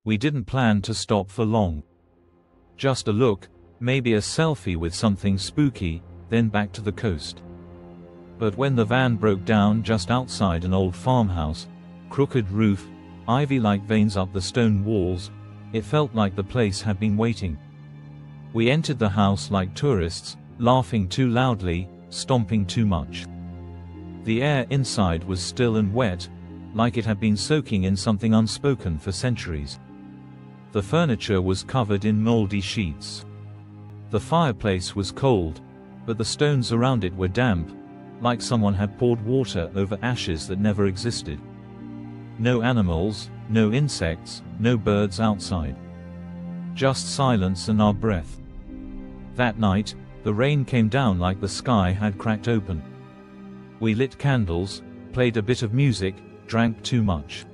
We didn't plan to stop for long. Just a look, maybe a selfie with something spooky, then back to the coast. But when the van broke down just outside an old farmhouse, crooked roof, ivy-like veins up the stone walls, it felt like the place had been waiting. We entered the house like tourists, laughing too loudly, stomping too much. The air inside was still and wet, like it had been soaking in something unspoken for centuries. The furniture was covered in moldy sheets. The fireplace was cold, but the stones around it were damp, like someone had poured water over ashes that never existed. No animals, no insects, no birds outside. Just silence and our breath. That night, the rain came down like the sky had cracked open. We lit candles, played a bit of music, drank too much.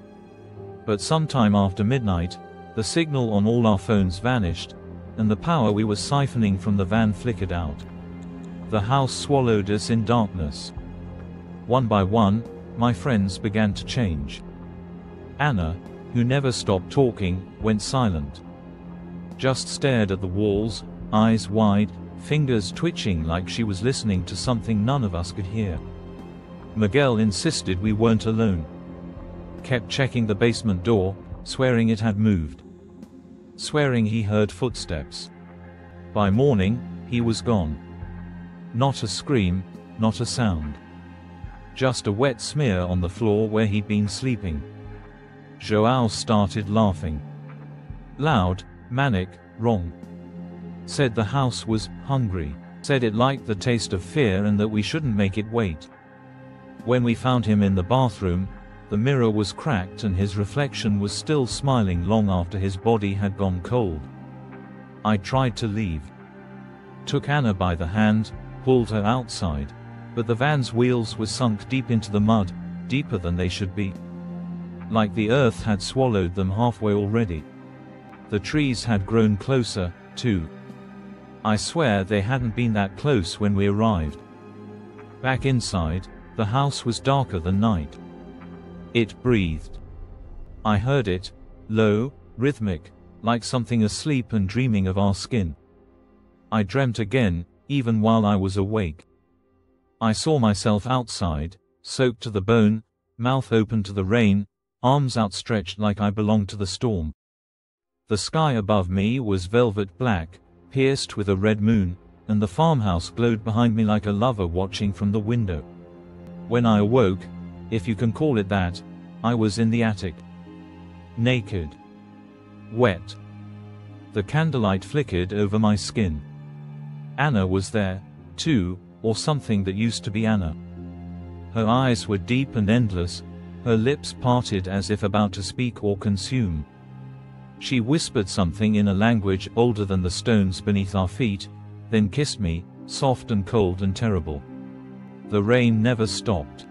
But sometime after midnight, the signal on all our phones vanished, and the power we were siphoning from the van flickered out. The house swallowed us in darkness. One by one, my friends began to change. Anna, who never stopped talking, went silent. Just stared at the walls, eyes wide, fingers twitching like she was listening to something none of us could hear. Miguel insisted we weren't alone. Kept checking the basement door, swearing it had moved. Swearing he heard footsteps. By morning, he was gone. Not a scream, not a sound. Just a wet smear on the floor where he'd been sleeping. João started laughing. Loud, manic, wrong. Said the house was hungry. Said it liked the taste of fear and that we shouldn't make it wait. When we found him in the bathroom, the mirror was cracked and his reflection was still smiling long after his body had gone cold. I tried to leave. Took Anna by the hand, pulled her outside, but the van's wheels were sunk deep into the mud, deeper than they should be. Like the earth had swallowed them halfway already. The trees had grown closer, too. I swear they hadn't been that close when we arrived. Back inside, the house was darker than night. It breathed. I heard it, low, rhythmic, like something asleep and dreaming of our skin. I dreamt again, even while I was awake. I saw myself outside, soaked to the bone, mouth open to the rain, arms outstretched like I belonged to the storm. The sky above me was velvet black, pierced with a red moon, and the farmhouse glowed behind me like a lover watching from the window. When I awoke, if you can call it that, I was in the attic. Naked. Wet. The candlelight flickered over my skin. Anna was there, too, or something that used to be Anna. Her eyes were deep and endless, her lips parted as if about to speak or consume. She whispered something in a language older than the stones beneath our feet, then kissed me, soft and cold and terrible. The rain never stopped.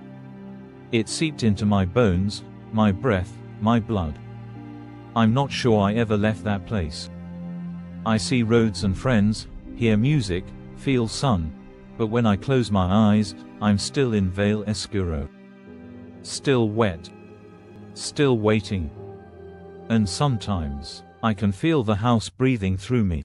It seeped into my bones, my breath, my blood. I'm not sure I ever left that place. I see roads and friends, hear music, feel sun, but when I close my eyes, I'm still in Vale Escuro. Still wet. Still waiting. And sometimes, I can feel the house breathing through me.